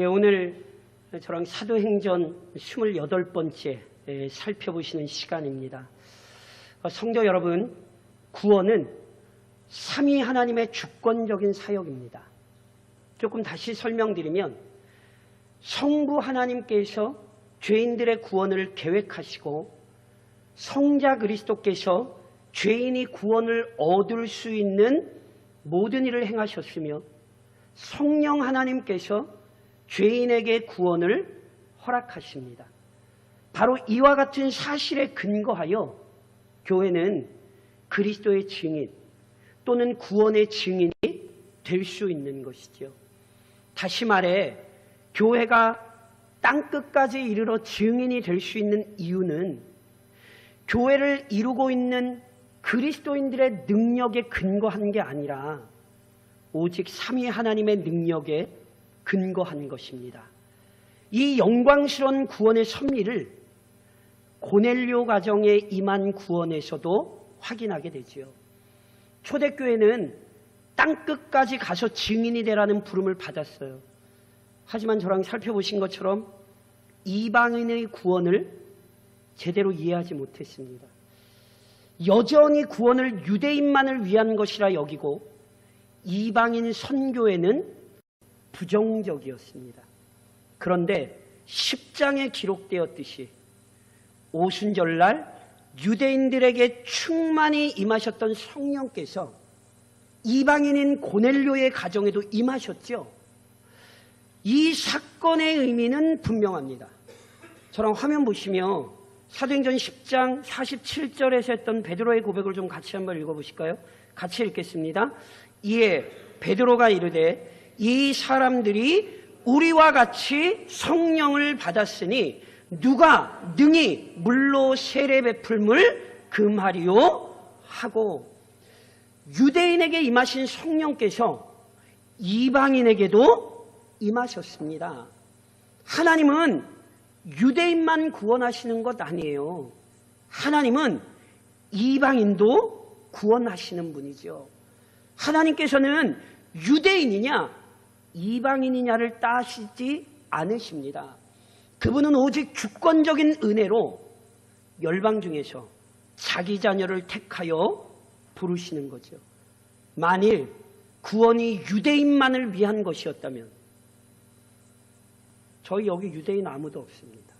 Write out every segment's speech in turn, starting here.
오늘 저랑 사도행전 28번째 살펴보시는 시간입니다. 성도 여러분, 구원은 삼위 하나님의 주권적인 사역입니다. 조금 다시 설명드리면 성부 하나님께서 죄인들의 구원을 계획하시고 성자 그리스도께서 죄인이 구원을 얻을 수 있는 모든 일을 행하셨으며 성령 하나님께서 죄인에게 구원을 허락하십니다. 바로 이와 같은 사실에 근거하여 교회는 그리스도의 증인 또는 구원의 증인이 될 수 있는 것이죠. 다시 말해 교회가 땅끝까지 이르러 증인이 될 수 있는 이유는 교회를 이루고 있는 그리스도인들의 능력에 근거한 게 아니라 오직 삼위 하나님의 능력에 근거한 것입니다. 이 영광스러운 구원의 섭리를 고넬료 가정에 임한 구원에서도 확인하게 되지요. 초대교회는 땅끝까지 가서 증인이 되라는 부름을 받았어요. 하지만 저랑 살펴보신 것처럼 이방인의 구원을 제대로 이해하지 못했습니다. 여전히 구원을 유대인만을 위한 것이라 여기고 이방인 선교에는 부정적이었습니다. 그런데 10장에 기록되었듯이 오순절날 유대인들에게 충만히 임하셨던 성령께서 이방인인 고넬료의 가정에도 임하셨죠. 이 사건의 의미는 분명합니다. 저랑 화면 보시면 사도행전 10장 47절에서 했던 베드로의 고백을 좀 같이 한번 읽어보실까요? 같이 읽겠습니다. 이에 베드로가 이르되 이 사람들이 우리와 같이 성령을 받았으니 누가 능히 물로 세례 베풀물 금하리요 하고, 유대인에게 임하신 성령께서 이방인에게도 임하셨습니다. 하나님은 유대인만 구원하시는 것 아니에요. 하나님은 이방인도 구원하시는 분이죠. 하나님께서는 유대인이냐 이방인이냐를 따지지 않으십니다. 그분은 오직 주권적인 은혜로 열방 중에서 자기 자녀를 택하여 부르시는 거죠. 만일 구원이 유대인만을 위한 것이었다면 저희 여기 유대인 아무도 없습니다.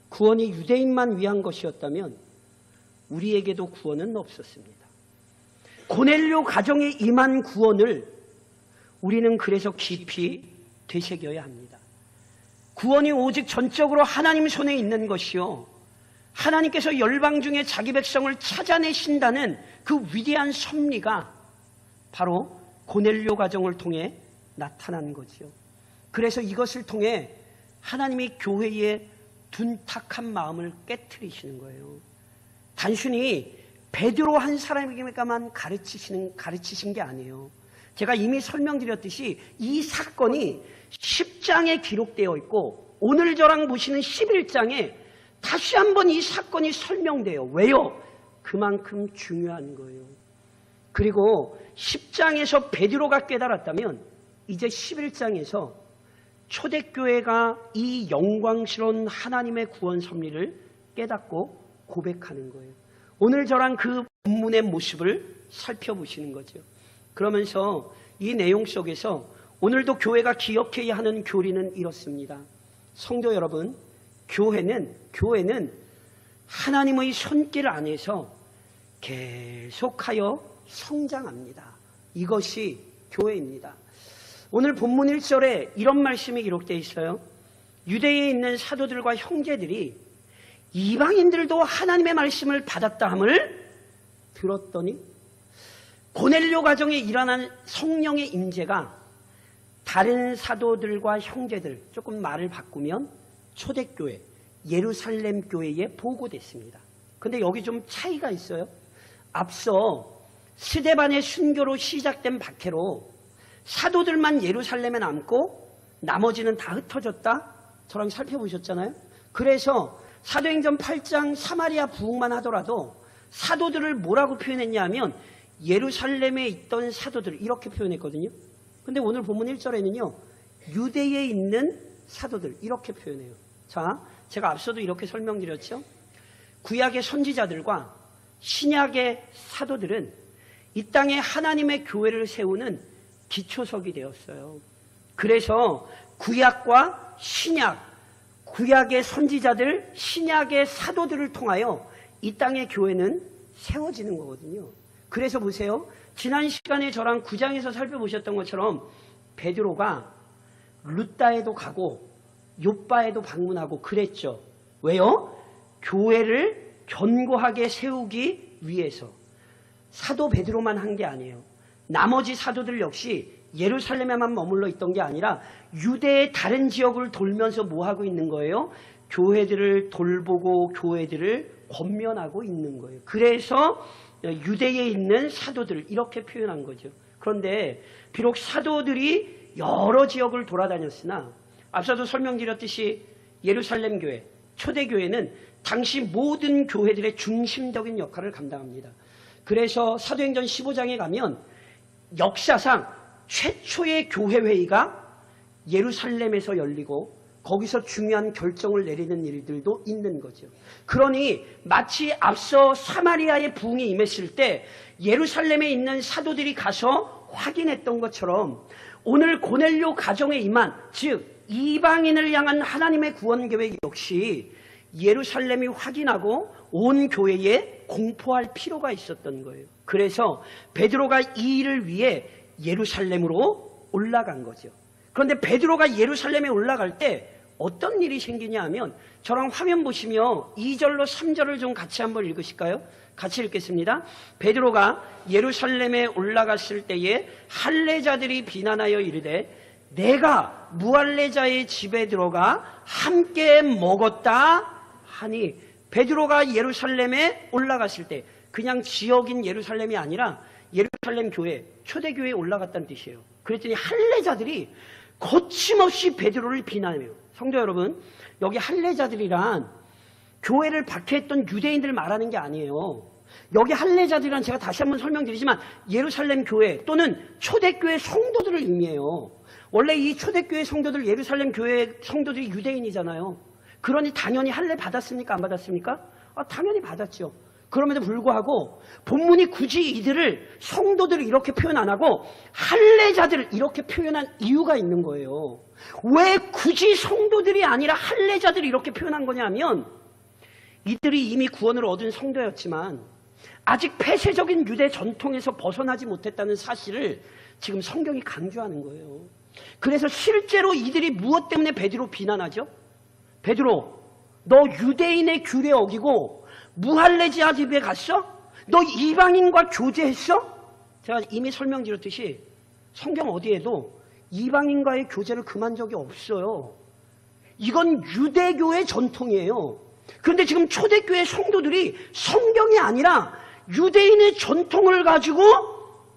구원이 유대인만 위한 것이었다면 우리에게도 구원은 없었습니다. 고넬료 가정에 임한 구원을 우리는 그래서 깊이 되새겨야 합니다. 구원이 오직 전적으로 하나님 손에 있는 것이요, 하나님께서 열방 중에 자기 백성을 찾아내신다는 그 위대한 섭리가 바로 고넬료 가정을 통해 나타난 거죠. 그래서 이것을 통해 하나님이 교회의 둔탁한 마음을 깨트리시는 거예요. 단순히 베드로 한 사람에게만 가르치신 게 아니에요. 제가 이미 설명드렸듯이 이 사건이 10장에 기록되어 있고 오늘 저랑 보시는 11장에 다시 한번 이 사건이 설명돼요. 왜요? 그만큼 중요한 거예요. 그리고 10장에서 베드로가 깨달았다면 이제 11장에서 초대교회가 이 영광스러운 하나님의 구원 섭리를 깨닫고 고백하는 거예요. 오늘 저랑 그 본문의 모습을 살펴보시는 거죠. 그러면서 이 내용 속에서 오늘도 교회가 기억해야 하는 교리는 이렇습니다. 성도 여러분, 교회는 하나님의 손길 안에서 계속하여 성장합니다. 이것이 교회입니다. 오늘 본문 1절에 이런 말씀이 기록되어 있어요. 유대에 있는 사도들과 형제들이 이방인들도 하나님의 말씀을 받았다 함을 들었더니 고넬료 가정에 일어난 성령의 임재가 다른 사도들과 형제들, 조금 말을 바꾸면 초대교회, 예루살렘 교회에 보고됐습니다. 근데 여기 좀 차이가 있어요. 앞서 스데반의 순교로 시작된 박해로 사도들만 예루살렘에 남고 나머지는 다 흩어졌다? 저랑 살펴보셨잖아요. 그래서 사도행전 8장 사마리아 부흥만 하더라도 사도들을 뭐라고 표현했냐 하면 예루살렘에 있던 사도들 이렇게 표현했거든요. 근데 오늘 본문 1절에는요. 유대에 있는 사도들 이렇게 표현해요. 자, 제가 앞서도 이렇게 설명드렸죠. 구약의 선지자들과 신약의 사도들은 이 땅에 하나님의 교회를 세우는 기초석이 되었어요. 그래서 구약과 신약, 구약의 선지자들, 신약의 사도들을 통하여 이 땅의 교회는 세워지는 거거든요. 그래서 보세요. 지난 시간에 저랑 9장에서 살펴보셨던 것처럼 베드로가 룻다에도 가고 욥바에도 방문하고 그랬죠. 왜요? 교회를 견고하게 세우기 위해서. 사도 베드로만 한 게 아니에요. 나머지 사도들 역시 예루살렘에만 머물러 있던 게 아니라 유대의 다른 지역을 돌면서 뭐 하고 있는 거예요? 교회들을 돌보고 교회들을 권면하고 있는 거예요. 그래서 유대에 있는 사도들 이렇게 표현한 거죠. 그런데 비록 사도들이 여러 지역을 돌아다녔으나 앞서도 설명드렸듯이 예루살렘 교회, 초대교회는 당시 모든 교회들의 중심적인 역할을 감당합니다. 그래서 사도행전 15장에 가면 역사상 최초의 교회회의가 예루살렘에서 열리고 거기서 중요한 결정을 내리는 일들도 있는 거죠. 그러니 마치 앞서 사마리아의 부흥이 임했을 때 예루살렘에 있는 사도들이 가서 확인했던 것처럼 오늘 고넬료 가정에 임한, 즉 이방인을 향한 하나님의 구원 계획 역시 예루살렘이 확인하고 온 교회에 공포할 필요가 있었던 거예요. 그래서 베드로가 이 일을 위해 예루살렘으로 올라간 거죠. 그런데 베드로가 예루살렘에 올라갈 때 어떤 일이 생기냐 하면 저랑 화면 보시며 2절로 3절을 좀 같이 한번 읽으실까요? 같이 읽겠습니다. 베드로가 예루살렘에 올라갔을 때에 할례자들이 비난하여 이르되 내가 무할례자의 집에 들어가 함께 먹었다 하니, 베드로가 예루살렘에 올라갔을 때 그냥 지역인 예루살렘이 아니라 예루살렘 교회, 초대교회에 올라갔다는 뜻이에요. 그랬더니 할례자들이 거침없이 베드로를 비난해요. 성도 여러분, 여기 할례자들이란 교회를 박해했던 유대인들을 말하는 게 아니에요. 여기 할례자들이란 제가 다시 한번 설명드리지만 예루살렘 교회 또는 초대교회 성도들을 의미해요. 원래 이 초대교회 성도들, 예루살렘 교회 성도들이 유대인이잖아요. 그러니 당연히 할례 받았습니까? 안 받았습니까? 당연히 받았죠. 그럼에도 불구하고 본문이 굳이 이들을, 성도들을 이렇게 표현 안 하고 할례자들을 이렇게 표현한 이유가 있는 거예요. 왜 굳이 성도들이 아니라 할례자들을 이렇게 표현한 거냐면 이들이 이미 구원을 얻은 성도였지만 아직 폐쇄적인 유대 전통에서 벗어나지 못했다는 사실을 지금 성경이 강조하는 거예요. 그래서 실제로 이들이 무엇 때문에 베드로 비난하죠? 베드로, 너 유대인의 규례 어기고 무할례자 집에 갔어? 너 이방인과 교제했어? 제가 이미 설명드렸듯이 성경 어디에도 이방인과의 교제를 금한 적이 없어요. 이건 유대교의 전통이에요. 그런데 지금 초대교회 성도들이 성경이 아니라 유대인의 전통을 가지고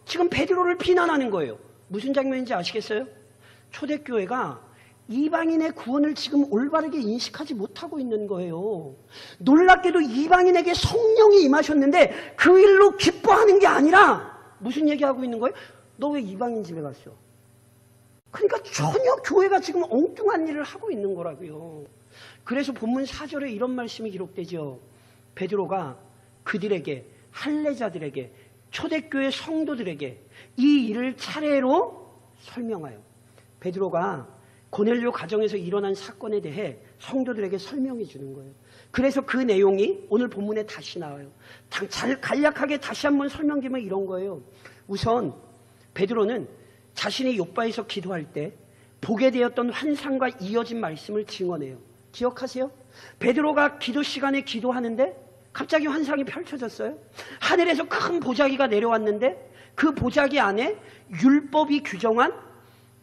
지금 베드로를 비난하는 거예요. 무슨 장면인지 아시겠어요? 초대교회가 이방인의 구원을 지금 올바르게 인식하지 못하고 있는 거예요. 놀랍게도 이방인에게 성령이 임하셨는데 그 일로 기뻐하는 게 아니라 무슨 얘기하고 있는 거예요? 너 왜 이방인 집에 갔어? 그러니까 전혀 교회가 지금 엉뚱한 일을 하고 있는 거라고요. 그래서 본문 4절에 이런 말씀이 기록되죠. 베드로가 그들에게, 할례자들에게, 초대교회 성도들에게 이 일을 차례로 설명하여, 베드로가 고넬료 가정에서 일어난 사건에 대해 성도들에게 설명해 주는 거예요. 그래서 그 내용이 오늘 본문에 다시 나와요. 간략하게 다시 한번 설명드리면 이런 거예요. 우선 베드로는 자신이 욥바에서 기도할 때 보게 되었던 환상과 이어진 말씀을 증언해요. 기억하세요? 베드로가 기도 시간에 기도하는데 갑자기 환상이 펼쳐졌어요. 하늘에서 큰 보자기가 내려왔는데 그 보자기 안에 율법이 규정한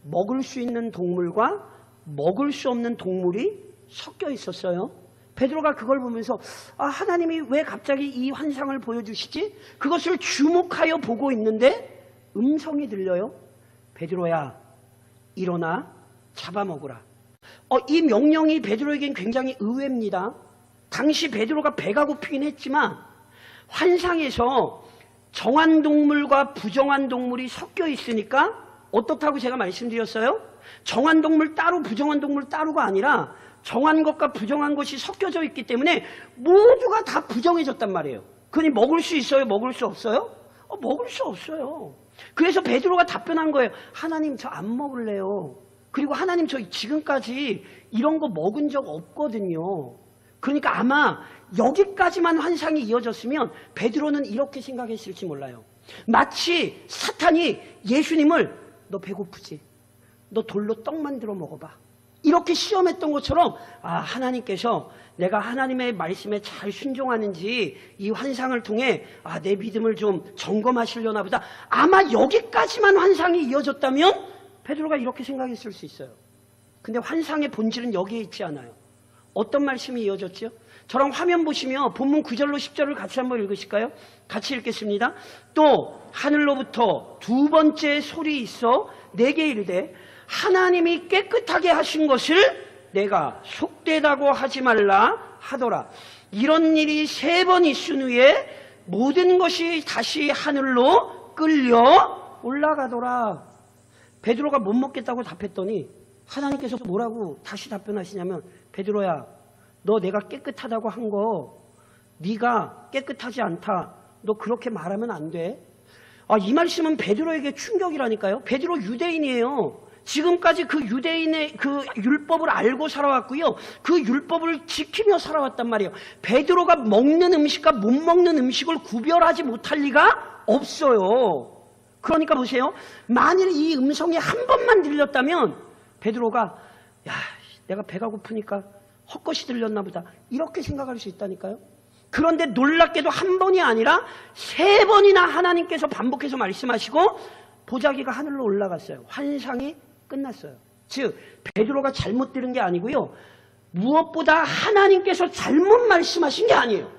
먹을 수 있는 동물과 먹을 수 없는 동물이 섞여 있었어요. 베드로가 그걸 보면서 하나님이 왜 갑자기 이 환상을 보여주시지? 그것을 주목하여 보고 있는데 음성이 들려요. 베드로야, 일어나 잡아먹으라. 이 명령이 베드로에겐 굉장히 의외입니다. 당시 베드로가 배가 고프긴 했지만 환상에서 정한 동물과 부정한 동물이 섞여 있으니까 어떻다고 제가 말씀드렸어요? 정한 동물 따로 부정한 동물 따로가 아니라 정한 것과 부정한 것이 섞여져 있기 때문에 모두가 다 부정해졌단 말이에요. 그러니 먹을 수 있어요? 먹을 수 없어요? 먹을 수 없어요. 그래서 베드로가 답변한 거예요. 하나님 저 안 먹을래요. 그리고 하나님 저 지금까지 이런 거 먹은 적 없거든요. 그러니까 아마 여기까지만 환상이 이어졌으면 베드로는 이렇게 생각했을지 몰라요. 마치 사탄이 예수님을 너 배고프지? 너 돌로 떡 만들어 먹어봐. 이렇게 시험했던 것처럼 하나님께서 내가 하나님의 말씀에 잘 순종하는지 이 환상을 통해 내 믿음을 좀 점검하시려나 보다. 아마 여기까지만 환상이 이어졌다면 베드로가 이렇게 생각했을 수 있어요. 근데 환상의 본질은 여기에 있지 않아요. 어떤 말씀이 이어졌죠? 저랑 화면 보시면 본문 9절로 10절을 같이 한번 읽으실까요? 같이 읽겠습니다. 또 하늘로부터 두 번째 소리 있어 내게 이르되 하나님이 깨끗하게 하신 것을 내가 속되다고 하지 말라 하더라. 이런 일이 3번 있은 후에 모든 것이 다시 하늘로 끌려 올라가더라. 베드로가 못 먹겠다고 답했더니 하나님께서 뭐라고 다시 답변하시냐면 베드로야 너 내가 깨끗하다고 한 거 네가 깨끗하지 않다. 너 그렇게 말하면 안 돼. 이 말씀은 베드로에게 충격이라니까요. 베드로 유대인이에요. 지금까지 그 유대인의 그 율법을 알고 살아왔고요. 그 율법을 지키며 살아왔단 말이에요. 베드로가 먹는 음식과 못 먹는 음식을 구별하지 못할 리가 없어요. 그러니까 보세요. 만일 이 음성이 한 번만 들렸다면 베드로가 내가 배가 고프니까 헛것이 들렸나 보다 이렇게 생각할 수 있다니까요. 그런데 놀랍게도 한 번이 아니라 3번이나 하나님께서 반복해서 말씀하시고 보자기가 하늘로 올라갔어요. 환상이 끝났어요. 즉 베드로가 잘못 들은 게 아니고요. 무엇보다 하나님께서 잘못 말씀하신 게 아니에요.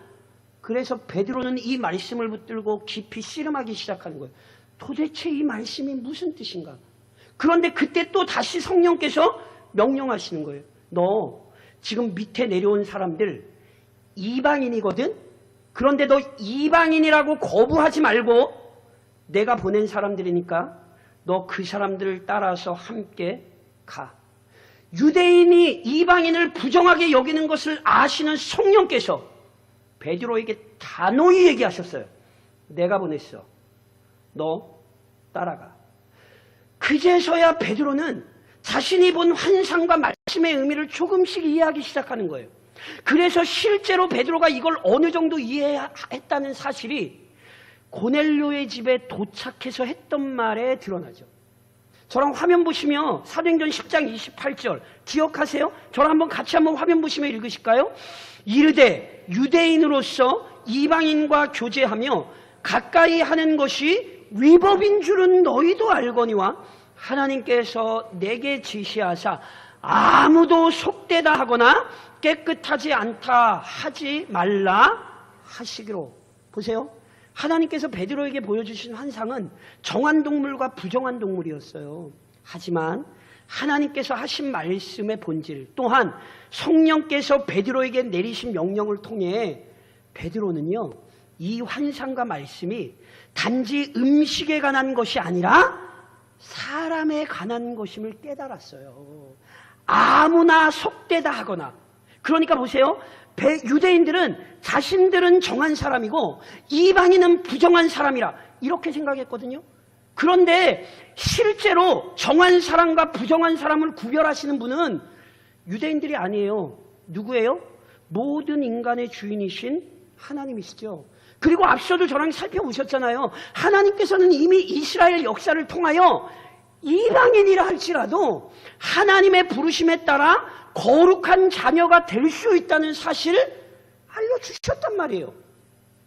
그래서 베드로는 이 말씀을 붙들고 깊이 씨름하기 시작하는 거예요. 도대체 이 말씀이 무슨 뜻인가? 그런데 그때 또 다시 성령께서 명령하시는 거예요. 너 지금 밑에 내려온 사람들 이방인이거든? 그런데 너 이방인이라고 거부하지 말고 내가 보낸 사람들이니까 너 그 사람들을 따라서 함께 가. 유대인이 이방인을 부정하게 여기는 것을 아시는 성령께서 베드로에게 단호히 얘기하셨어요. 내가 보냈어. 너 따라가. 그제서야 베드로는 자신이 본 환상과 말씀의 의미를 조금씩 이해하기 시작하는 거예요. 그래서 실제로 베드로가 이걸 어느 정도 이해했다는 사실이 고넬료의 집에 도착해서 했던 말에 드러나죠. 저랑 화면 보시면 사도행전 10장 28절 기억하세요? 저랑 한번 같이 한번 화면 보시면 읽으실까요? 이르되 유대인으로서 이방인과 교제하며 가까이 하는 것이 위법인 줄은 너희도 알거니와 하나님께서 내게 지시하사 아무도 속되다 하거나 깨끗하지 않다 하지 말라 하시기로. 보세요. 하나님께서 베드로에게 보여주신 환상은 정한 동물과 부정한 동물이었어요. 하지만 하나님께서 하신 말씀의 본질 또한 성령께서 베드로에게 내리신 명령을 통해 베드로는요 이 환상과 말씀이 단지 음식에 관한 것이 아니라 사람에 관한 것임을 깨달았어요. 아무나 속되다 하거나. 그러니까 보세요. 유대인들은 자신들은 정한 사람이고 이방인은 부정한 사람이라 이렇게 생각했거든요. 그런데 실제로 정한 사람과 부정한 사람을 구별하시는 분은 유대인들이 아니에요. 누구예요? 모든 인간의 주인이신 하나님이시죠. 그리고 앞서도 저랑 살펴보셨잖아요. 하나님께서는 이미 이스라엘 역사를 통하여 이방인이라 할지라도 하나님의 부르심에 따라 거룩한 자녀가 될 수 있다는 사실을 알려주셨단 말이에요.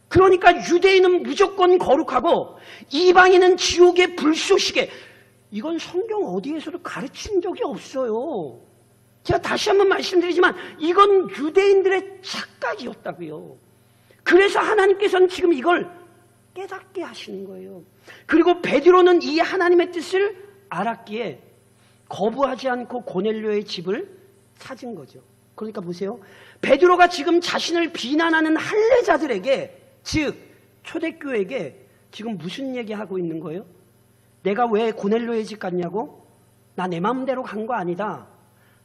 그러니까 유대인은 무조건 거룩하고 이방인은 지옥의 불쏘시개. 이건 성경 어디에서도 가르친 적이 없어요. 제가 다시 한번 말씀드리지만 이건 유대인들의 착각이었다고요. 그래서 하나님께서는 지금 이걸 깨닫게 하시는 거예요. 그리고 베드로는 이 하나님의 뜻을 알았기에 거부하지 않고 고넬료의 집을 찾은 거죠. 그러니까 보세요. 베드로가 지금 자신을 비난하는 할례자들에게 즉 초대교회에게 지금 무슨 얘기하고 있는 거예요? 내가 왜 고넬료의 집 갔냐고? 나 내 마음대로 간 거 아니다.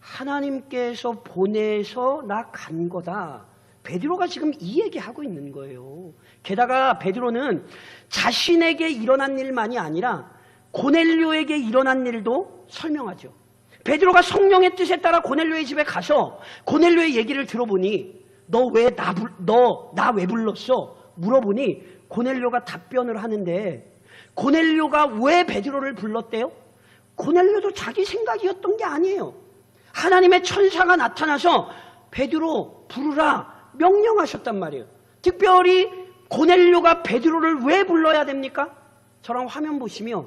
하나님께서 보내서 나 간 거다. 베드로가 지금 이 얘기하고 있는 거예요. 게다가 베드로는 자신에게 일어난 일만이 아니라 고넬료에게 일어난 일도 설명하죠. 베드로가 성령의 뜻에 따라 고넬료의 집에 가서 고넬료의 얘기를 들어보니 너 나 왜 불렀어? 물어보니 고넬료가 답변을 하는데 고넬료가 왜 베드로를 불렀대요? 고넬료도 자기 생각이었던 게 아니에요. 하나님의 천사가 나타나서 베드로 부르라 명령하셨단 말이에요. 특별히 고넬료가 베드로를 왜 불러야 됩니까? 저랑 화면 보시면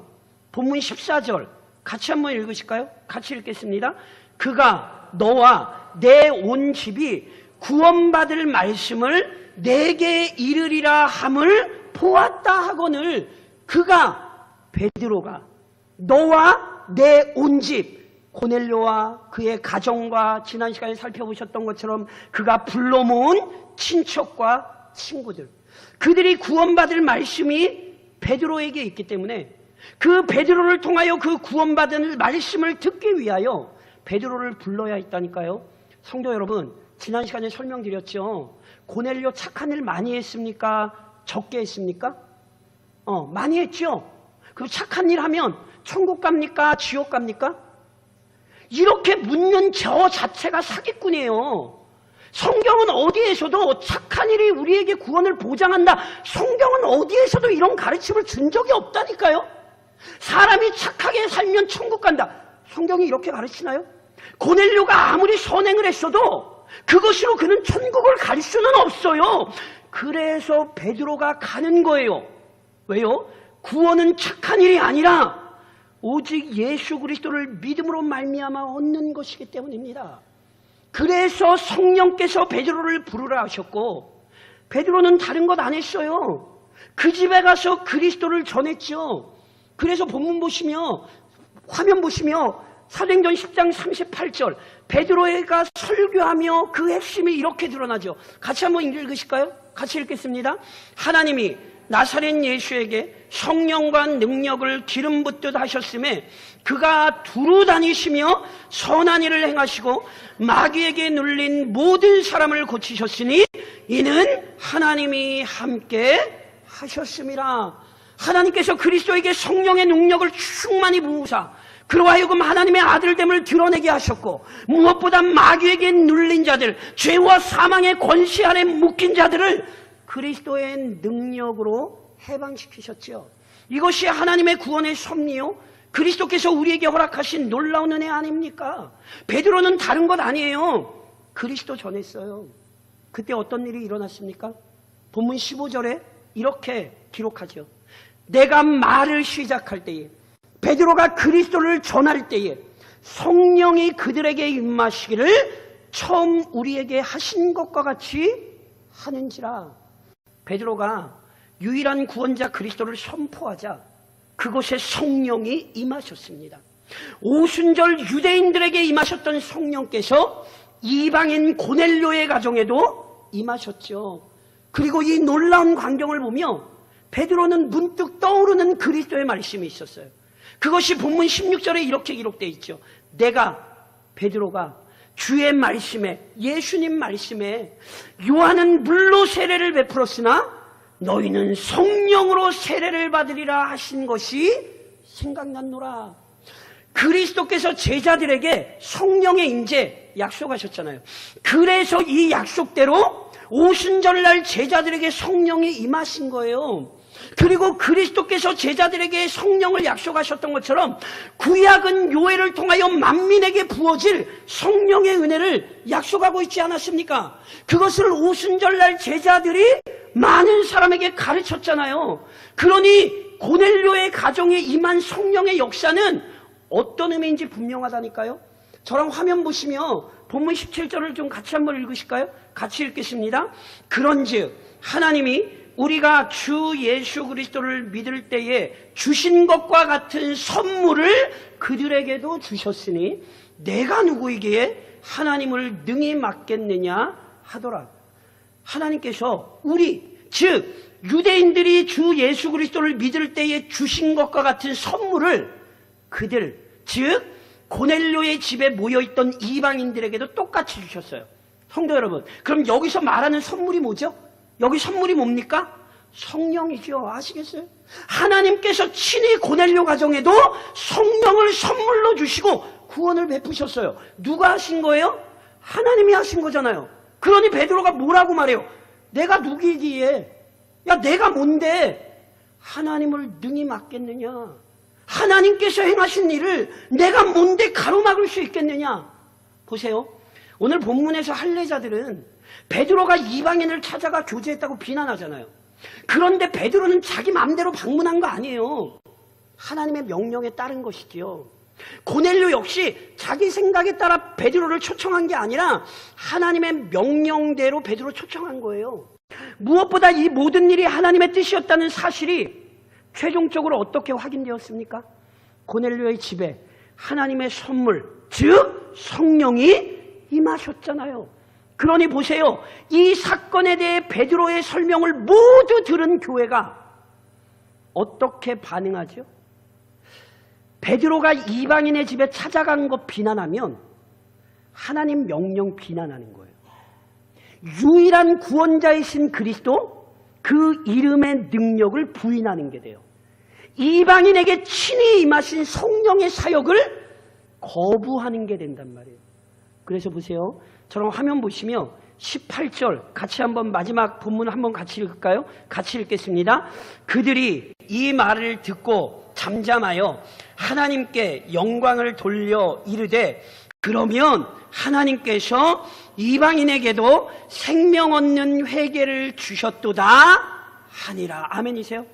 본문 14절 같이 한번 읽으실까요? 같이 읽겠습니다. 그가 너와 내 온 집이 구원받을 말씀을 내게 이르리라 함을 보았다 하거늘 그가 베드로가 너와 내 온 집 고넬료와 그의 가정과 지난 시간에 살펴보셨던 것처럼 그가 불러 모은 친척과 친구들 그들이 구원받을 말씀이 베드로에게 있기 때문에 그 베드로를 통하여 그 구원받은 말씀을 듣기 위하여 베드로를 불러야 했다니까요. 성도 여러분, 지난 시간에 설명드렸죠. 고넬료 착한 일 많이 했습니까? 적게 했습니까? 많이 했죠. 그리고 착한 일 하면 천국 갑니까? 지옥 갑니까? 이렇게 묻는 저 자체가 사기꾼이에요. 성경은 어디에서도 착한 일이 우리에게 구원을 보장한다. 성경은 어디에서도 이런 가르침을 준 적이 없다니까요. 사람이 착하게 살면 천국 간다. 성경이 이렇게 가르치나요? 고넬료가 아무리 선행을 했어도 그것으로 그는 천국을 갈 수는 없어요. 그래서 베드로가 가는 거예요. 왜요? 구원은 착한 일이 아니라 오직 예수 그리스도를 믿음으로 말미암아 얻는 것이기 때문입니다. 그래서 성령께서 베드로를 부르라 하셨고 베드로는 다른 것 안 했어요. 그 집에 가서 그리스도를 전했죠. 그래서 본문 보시며 화면 보시며 사도행전 10장 38절 베드로가 설교하며 그 핵심이 이렇게 드러나죠. 같이 한번 읽으실까요? 같이 읽겠습니다. 하나님이 나사렛 예수에게 성령과 능력을 기름 붓듯 하셨음에 그가 두루 다니시며 선한 일을 행하시고 마귀에게 눌린 모든 사람을 고치셨으니 이는 하나님이 함께 하셨음이라. 하나님께서 그리스도에게 성령의 능력을 충만히 부으사 그로 하여금 하나님의 아들됨을 드러내게 하셨고 무엇보다 마귀에게 눌린 자들 죄와 사망의 권세 아래 묶인 자들을 그리스도의 능력으로 해방시키셨죠. 이것이 하나님의 구원의 섭리요 그리스도께서 우리에게 허락하신 놀라운 은혜 아닙니까? 베드로는 다른 것 아니에요. 그리스도 전했어요. 그때 어떤 일이 일어났습니까? 본문 15절에 이렇게 기록하죠. 내가 말을 시작할 때에 베드로가 그리스도를 전할 때에 성령이 그들에게 임하시기를 처음 우리에게 하신 것과 같이 하는지라. 베드로가 유일한 구원자 그리스도를 선포하자 그곳에 성령이 임하셨습니다. 오순절 유대인들에게 임하셨던 성령께서 이방인 고넬료의 가정에도 임하셨죠. 그리고 이 놀라운 광경을 보며 베드로는 문득 떠오르는 그리스도의 말씀이 있었어요. 그것이 본문 16절에 이렇게 기록되어 있죠. 베드로가 주의 말씀에 예수님 말씀에 요한은 물로 세례를 베풀었으나 너희는 성령으로 세례를 받으리라 하신 것이 생각났노라. 그리스도께서 제자들에게 성령의 임재 약속하셨잖아요. 그래서 이 약속대로 오순절날 제자들에게 성령이 임하신 거예요. 그리고 그리스도께서 제자들에게 성령을 약속하셨던 것처럼 구약은 요엘을 통하여 만민에게 부어질 성령의 은혜를 약속하고 있지 않았습니까? 그것을 오순절날 제자들이 많은 사람에게 가르쳤잖아요. 그러니 고넬료의 가정에 임한 성령의 역사는 어떤 의미인지 분명하다니까요. 저랑 화면 보시며 본문 17절을 좀 같이 한번 읽으실까요? 같이 읽겠습니다. 그런즉 하나님이 우리가 주 예수 그리스도를 믿을 때에 주신 것과 같은 선물을 그들에게도 주셨으니 내가 누구에게 하나님을 능히 맡겠느냐 하더라. 하나님께서 우리 즉 유대인들이 주 예수 그리스도를 믿을 때에 주신 것과 같은 선물을 그들, 즉 고넬료의 집에 모여있던 이방인들에게도 똑같이 주셨어요. 성도 여러분, 그럼 여기서 말하는 선물이 뭐죠? 여기 선물이 뭡니까? 성령이죠. 아시겠어요? 하나님께서 친히 고넬료 가정에도 성령을 선물로 주시고 구원을 베푸셨어요. 누가 하신 거예요? 하나님이 하신 거잖아요. 그러니 베드로가 뭐라고 말해요? 내가 누구이기에? 야, 내가 뭔데 하나님을 능히 맡겠느냐? 하나님께서 행하신 일을 내가 뭔데 가로막을 수 있겠느냐? 보세요. 오늘 본문에서 할례자들은 베드로가 이방인을 찾아가 교제했다고 비난하잖아요. 그런데 베드로는 자기 마음대로 방문한 거 아니에요. 하나님의 명령에 따른 것이지요. 고넬료 역시 자기 생각에 따라 베드로를 초청한 게 아니라 하나님의 명령대로 베드로를 초청한 거예요. 무엇보다 이 모든 일이 하나님의 뜻이었다는 사실이 최종적으로 어떻게 확인되었습니까? 고넬료의 집에 하나님의 선물, 즉 성령이 임하셨잖아요. 그러니 보세요. 이 사건에 대해 베드로의 설명을 모두 들은 교회가 어떻게 반응하죠? 베드로가 이방인의 집에 찾아간 것 비난하면 하나님 명령 비난하는 거예요. 유일한 구원자이신 그리스도, 그 이름의 능력을 부인하는 게 돼요. 이방인에게 친히 임하신 성령의 사역을 거부하는 게 된단 말이에요. 그래서 보세요. 저랑 화면 보시면 18절 같이 한번 마지막 본문 한번 같이 읽을까요? 같이 읽겠습니다. 그들이 이 말을 듣고 잠잠하여 하나님께 영광을 돌려 이르되 그러면 하나님께서 이방인에게도 생명 얻는 회개를 주셨도다 하니라. 아멘이세요?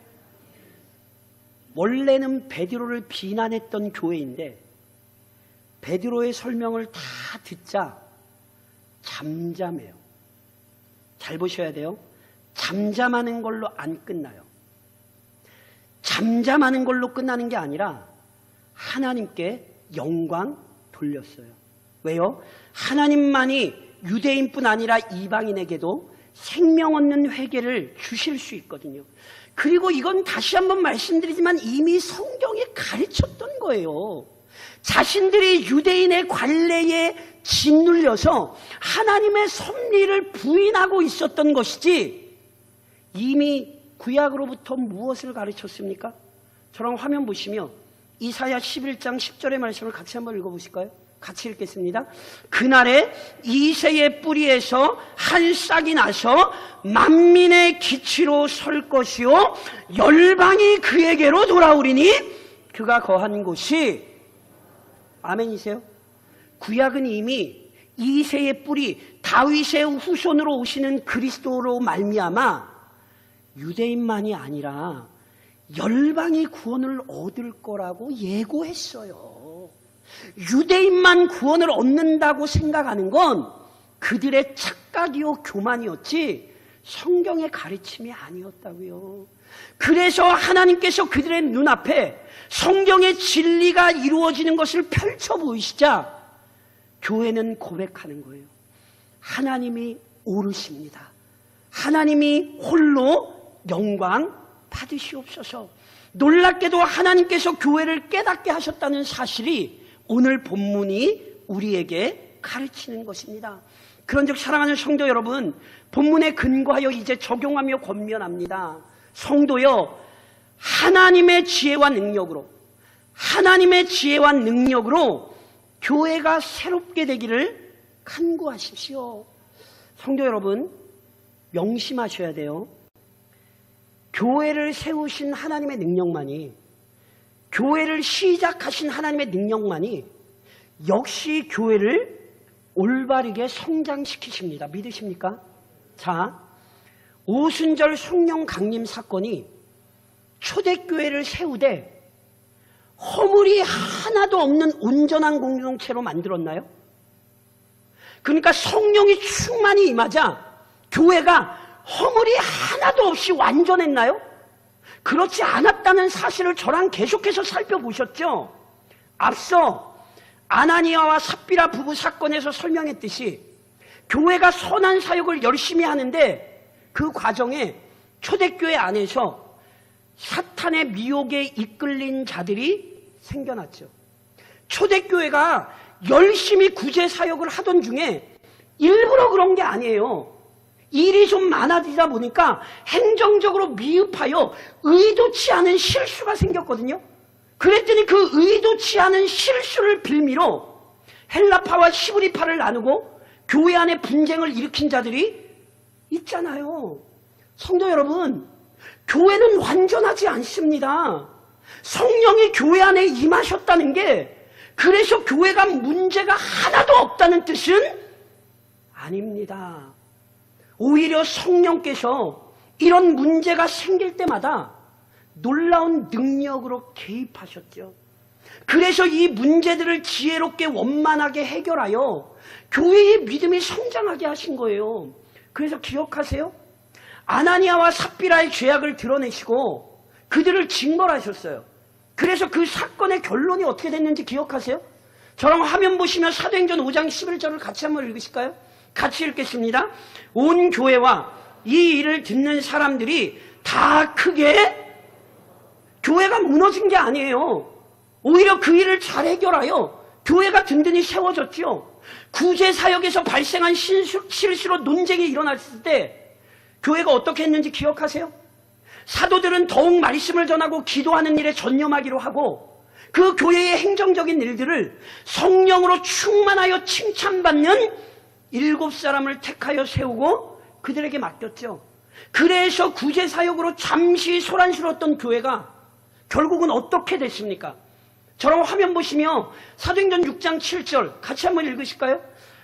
원래는 베드로를 비난했던 교회인데 베드로의 설명을 다 듣자 잠잠해요. 잘 보셔야 돼요. 잠잠하는 걸로 안 끝나요. 잠잠하는 걸로 끝나는 게 아니라 하나님께 영광 돌렸어요. 왜요? 하나님만이 유대인뿐 아니라 이방인에게도 생명 얻는 회개를 주실 수 있거든요. 그리고 이건 다시 한번 말씀드리지만 이미 성경에 가르쳤던 거예요. 자신들이 유대인의 관례에 짓눌려서 하나님의 섭리를 부인하고 있었던 것이지 이미 구약으로부터 무엇을 가르쳤습니까? 저랑 화면 보시면 이사야 11장 10절의 말씀을 같이 한번 읽어보실까요? 같이 읽겠습니다. 그날에 이새의 뿌리에서 한 싹이 나서 만민의 기치로 설 것이요 열방이 그에게로 돌아오리니 그가 거한 곳이 아멘이세요? 구약은 이미 이새의 뿌리 다윗의 후손으로 오시는 그리스도로 말미암아 유대인만이 아니라 열방이 구원을 얻을 거라고 예고했어요. 유대인만 구원을 얻는다고 생각하는 건 그들의 착각이요 교만이었지 성경의 가르침이 아니었다고요. 그래서 하나님께서 그들의 눈앞에 성경의 진리가 이루어지는 것을 펼쳐 보이시자 교회는 고백하는 거예요. 하나님이 옳으십니다. 하나님이 홀로 영광 받으시옵소서. 놀랍게도 하나님께서 교회를 깨닫게 하셨다는 사실이 오늘 본문이 우리에게 가르치는 것입니다. 그런즉 사랑하는 성도 여러분, 본문에 근거하여 이제 적용하며 권면합니다. 성도여, 하나님의 지혜와 능력으로 교회가 새롭게 되기를 간구하십시오. 성도 여러분, 명심하셔야 돼요. 교회를 세우신 하나님의 능력만이, 교회를 시작하신 하나님의 능력만이 역시 교회를 올바르게 성장시키십니다. 믿으십니까? 자, 오순절 성령 강림 사건이 초대교회를 세우되 허물이 하나도 없는 온전한 공동체로 만들었나요? 그러니까 성령이 충만히 임하자 교회가 허물이 하나도 없이 완전했나요? 그렇지 않았다는 사실을 저랑 계속해서 살펴보셨죠? 앞서 아나니아와 삽비라 부부 사건에서 설명했듯이 교회가 선한 사역을 열심히 하는데 그 과정에 초대교회 안에서 사탄의 미혹에 이끌린 자들이 생겨났죠. 초대교회가 열심히 구제사역을 하던 중에 일부러 그런 게 아니에요. 일이 좀 많아지다 보니까 행정적으로 미흡하여 의도치 않은 실수가 생겼거든요. 그랬더니 그 의도치 않은 실수를 빌미로 헬라파와 히브리파를 나누고 교회 안에 분쟁을 일으킨 자들이 있잖아요. 성도 여러분, 교회는 완전하지 않습니다. 성령이 교회 안에 임하셨다는 게 그래서 교회가 문제가 하나도 없다는 뜻은 아닙니다. 오히려 성령께서 이런 문제가 생길 때마다 놀라운 능력으로 개입하셨죠. 그래서 이 문제들을 지혜롭게 원만하게 해결하여 교회의 믿음이 성장하게 하신 거예요. 그래서 기억하세요? 아나니아와 삽비라의 죄악을 드러내시고 그들을 징벌하셨어요. 그래서 그 사건의 결론이 어떻게 됐는지 기억하세요? 저랑 화면 보시면 사도행전 5장 11절을 같이 한번 읽으실까요? 같이 읽겠습니다. 온 교회와 이 일을 듣는 사람들이 다 크게, 교회가 무너진 게 아니에요. 오히려 그 일을 잘 해결하여 교회가 든든히 세워졌죠. 구제사역에서 발생한 실수로 논쟁이 일어났을 때 교회가 어떻게 했는지 기억하세요? 사도들은 더욱 말씀을 전하고 기도하는 일에 전념하기로 하고 그 교회의 행정적인 일들을 성령으로 충만하여 칭찬받는 7사람을 택하여 세우고 그들에게 맡겼죠. 그래서 구제사역으로 잠시 소란스러웠던 교회가 결국은 어떻게 됐습니까? 저랑 화면 보시며 사도행전 6장 7절 같이 한번 읽으실까요?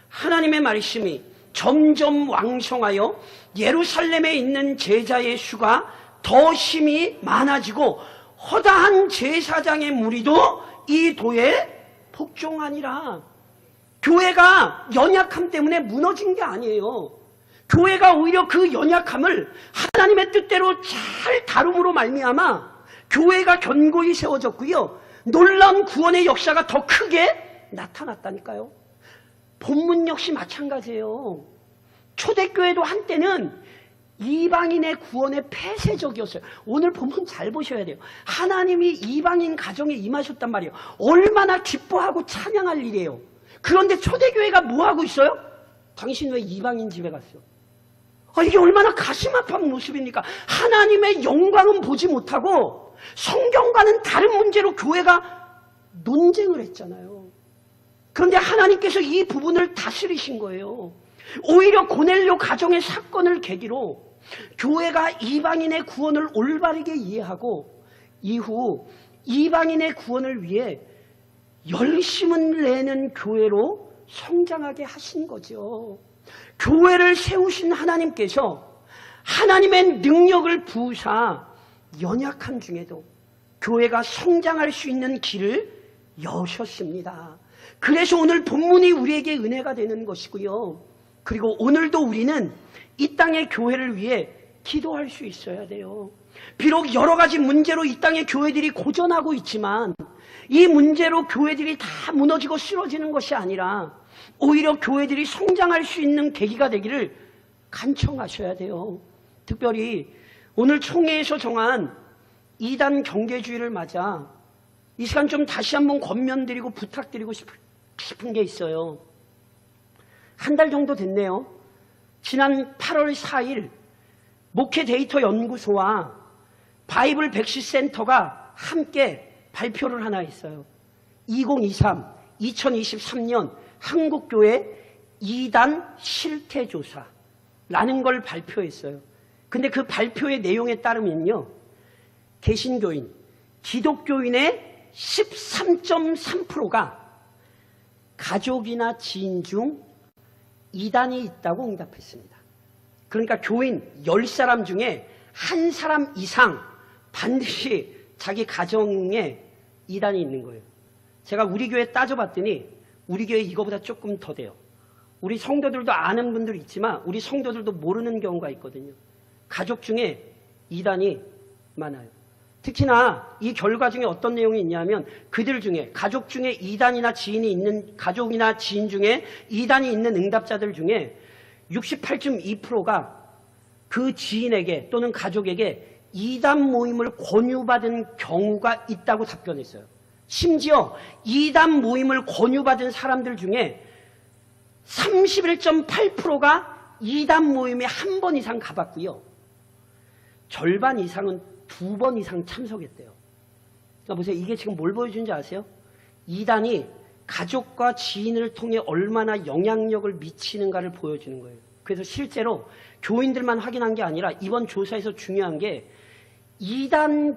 하나님의 말씀이 점점 왕성하여 예루살렘에 있는 제자의 수가 더 힘이 많아지고 허다한 제사장의 무리도 이 도에 복종하니라. 교회가 연약함 때문에 무너진 게 아니에요. 교회가 오히려 그 연약함을 하나님의 뜻대로 잘 다룸으로 말미암아 교회가 견고히 세워졌고요. 놀라운 구원의 역사가 더 크게 나타났다니까요. 본문 역시 마찬가지예요. 초대교회도 한때는 이방인의 구원에 폐쇄적이었어요. 오늘 본문 잘 보셔야 돼요. 하나님이 이방인 가정에 임하셨단 말이에요. 얼마나 기뻐하고 찬양할 일이에요. 그런데 초대교회가 뭐하고 있어요? 당신 왜 이방인 집에 갔어? 이게 얼마나 가슴 아픈 모습입니까? 하나님의 영광은 보지 못하고 성경과는 다른 문제로 교회가 논쟁을 했잖아요. 그런데 하나님께서 이 부분을 다스리신 거예요. 오히려 고넬료 가정의 사건을 계기로 교회가 이방인의 구원을 올바르게 이해하고 이후 이방인의 구원을 위해 열심을 내는 교회로 성장하게 하신 거죠. 교회를 세우신 하나님께서 하나님의 능력을 부으사 연약한 중에도 교회가 성장할 수 있는 길을 여셨습니다. 그래서 오늘 본문이 우리에게 은혜가 되는 것이고요. 그리고 오늘도 우리는 이 땅의 교회를 위해 기도할 수 있어야 돼요. 비록 여러 가지 문제로 이 땅의 교회들이 고전하고 있지만 이 문제로 교회들이 다 무너지고 쓰러지는 것이 아니라 오히려 교회들이 성장할 수 있는 계기가 되기를 간청하셔야 돼요. 특별히 오늘 총회에서 정한 이단 경계주의를 맞아 이 시간 좀 다시 한번 권면드리고 부탁드리고 싶은 게 있어요. 한 달 정도 됐네요. 지난 8월 4일 목회 데이터 연구소와 바이블 백시 센터가 함께 발표를 하나 했어요. 2023년 한국교회 이단 실태조사라는 걸 발표했어요. 근데 그 발표의 내용에 따르면요. 개신교인, 기독교인의 13.3%가 가족이나 지인 중 이단이 있다고 응답했습니다. 그러니까 교인 10사람 중에 한 사람 이상 반드시 자기 가정에 이단이 있는 거예요. 제가 우리 교회 따져봤더니 우리 교회 이거보다 조금 더 돼요. 우리 성도들도 아는 분들 있지만 우리 성도들도 모르는 경우가 있거든요. 가족 중에 이단이 많아요. 특히나 이 결과 중에 어떤 내용이 있냐면 그들 중에 가족 중에 이단이나 지인이 있는 가족이나 지인 중에 이단이 있는 응답자들 중에 68.2%가 그 지인에게 또는 가족에게 이단 모임을 권유받은 경우가 있다고 답변했어요. 심지어 이단 모임을 권유받은 사람들 중에 31.8%가 이단 모임에 한 번 이상 가봤고요. 절반 이상은 2번 이상 참석했대요. 그러니까 보세요. 이게 지금 뭘 보여주는지 아세요? 이단이 가족과 지인을 통해 얼마나 영향력을 미치는가를 보여주는 거예요. 그래서 실제로 교인들만 확인한 게 아니라 이번 조사에서 중요한 게 이단에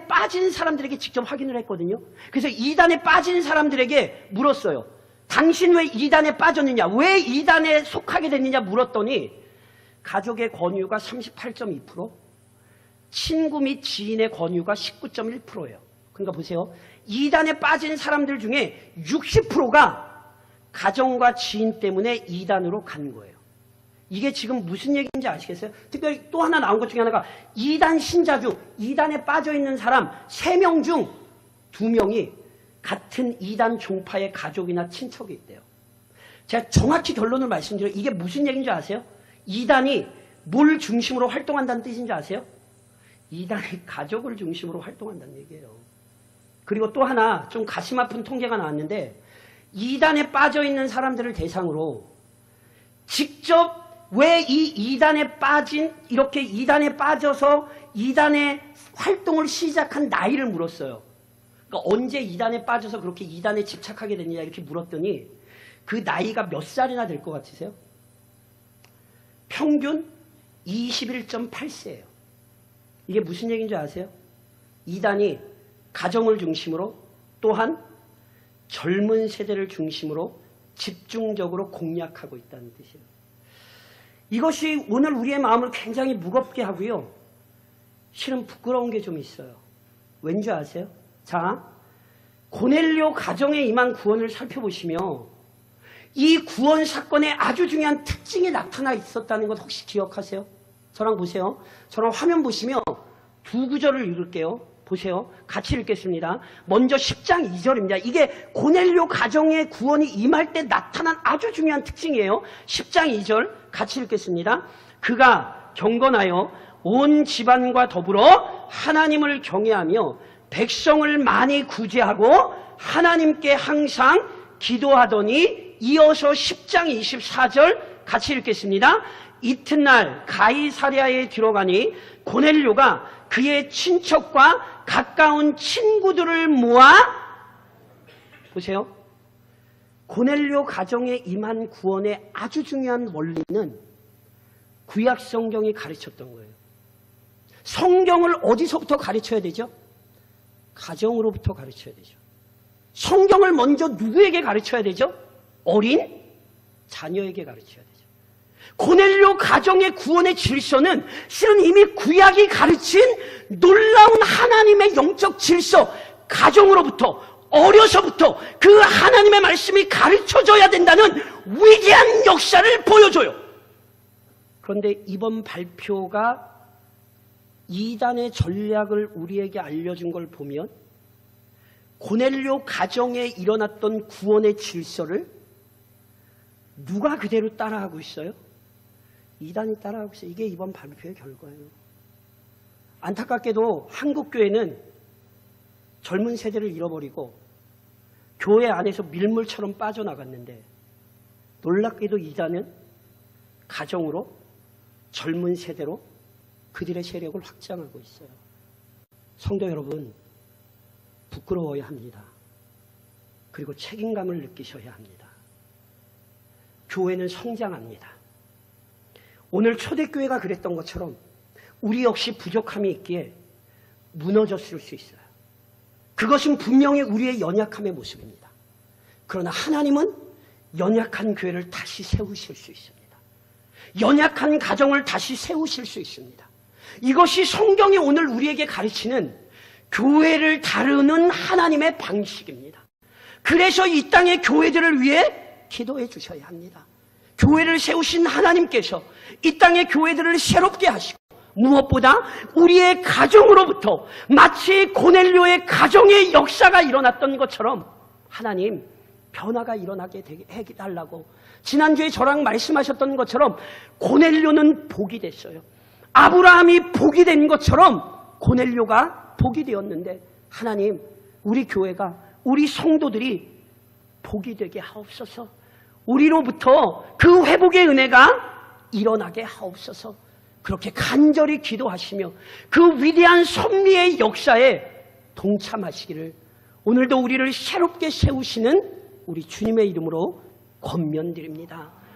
빠진 사람들에게 직접 확인을 했거든요. 그래서 이단에 빠진 사람들에게 물었어요. 당신 왜 이단에 빠졌느냐? 왜 이단에 속하게 됐느냐 물었더니 가족의 권유가 38.2%, 친구 및 지인의 권유가 19.1%예요. 그러니까 보세요. 이단에 빠진 사람들 중에 60%가 가정과 지인 때문에 이단으로 간 거예요. 이게 지금 무슨 얘기인지 아시겠어요? 특별히 또 하나 나온 것 중에 하나가 이단 신자 중 이단에 빠져있는 사람 3명 중 2명이 같은 이단 종파의 가족이나 친척이 있대요. 제가 정확히 결론을 말씀드려요. 이게 무슨 얘기인지 아세요? 이단이 뭘 중심으로 활동한다는 뜻인지 아세요? 이단이 가족을 중심으로 활동한다는 얘기예요. 그리고 또 하나 좀 가슴 아픈 통계가 나왔는데 이단에 빠져있는 사람들을 대상으로 직접 왜 이 이단에 빠져서 이단의 활동을 시작한 나이를 물었어요. 그러니까 언제 이단에 빠져서 그렇게 이단에 집착하게 됐느냐 이렇게 물었더니 그 나이가 몇 살이나 될 것 같으세요? 평균 21.8세예요. 이게 무슨 얘기인지 아세요? 이단이 가정을 중심으로 또한 젊은 세대를 중심으로 집중적으로 공략하고 있다는 뜻이에요. 이것이 오늘 우리의 마음을 굉장히 무겁게 하고요. 실은 부끄러운 게 좀 있어요. 왠지 아세요? 자, 고넬료 가정에 임한 구원을 살펴보시면 이 구원 사건에 아주 중요한 특징이 나타나 있었다는 것 혹시 기억하세요? 저랑 보세요. 저랑 화면 보시면 두 구절을 읽을게요. 보세요. 같이 읽겠습니다. 먼저 10장 2절입니다. 이게 고넬료 가정의 구원이 임할 때 나타난 아주 중요한 특징이에요. 10장 2절 같이 읽겠습니다. 그가 경건하여 온 집안과 더불어 하나님을 경외하며 백성을 많이 구제하고 하나님께 항상 기도하더니 이어서 10장 24절 같이 읽겠습니다. 이튿날 가이사랴에 들어가니 고넬료가 그의 친척과 가까운 친구들을 모아 보세요. 고넬료 가정에 임한 구원의 아주 중요한 원리는 구약 성경이 가르쳤던 거예요. 성경을 어디서부터 가르쳐야 되죠? 가정으로부터 가르쳐야 되죠. 성경을 먼저 누구에게 가르쳐야 되죠? 어린 자녀에게 가르쳐야 되죠. 고넬료 가정의 구원의 질서는 실은 이미 구약이 가르친 놀라운 하나님의 영적 질서, 가정으로부터 어려서부터 그 하나님의 말씀이 가르쳐져야 된다는 위대한 역사를 보여줘요. 그런데 이번 발표가 이단의 전략을 우리에게 알려준 걸 보면 고넬료 가정에 일어났던 구원의 질서를 누가 그대로 따라하고 있어요? 이단이 따라하고 있어요. 이게 이번 발표의 결과예요. 안타깝게도 한국교회는 젊은 세대를 잃어버리고 교회 안에서 밀물처럼 빠져나갔는데 놀랍게도 이단은 가정으로 젊은 세대로 그들의 세력을 확장하고 있어요. 성도 여러분, 부끄러워야 합니다. 그리고 책임감을 느끼셔야 합니다. 교회는 성장합니다. 오늘 초대교회가 그랬던 것처럼 우리 역시 부족함이 있기에 무너졌을 수 있어요. 그것은 분명히 우리의 연약함의 모습입니다. 그러나 하나님은 연약한 교회를 다시 세우실 수 있습니다. 연약한 가정을 다시 세우실 수 있습니다. 이것이 성경이 오늘 우리에게 가르치는 교회를 다루는 하나님의 방식입니다. 그래서 이 땅의 교회들을 위해 기도해 주셔야 합니다. 교회를 세우신 하나님께서 이 땅의 교회들을 새롭게 하시고 무엇보다 우리의 가정으로부터 마치 고넬료의 가정의 역사가 일어났던 것처럼 하나님 변화가 일어나게 해달라고. 지난주에 저랑 말씀하셨던 것처럼 고넬료는 복이 됐어요. 아브라함이 복이 된 것처럼 고넬료가 복이 되었는데, 하나님, 우리 교회가, 우리 성도들이 복이 되게 하옵소서. 우리로부터 그 회복의 은혜가 일어나게 하옵소서. 그렇게 간절히 기도하시며 그 위대한 섭리의 역사에 동참하시기를 오늘도 우리를 새롭게 세우시는 우리 주님의 이름으로 권면드립니다.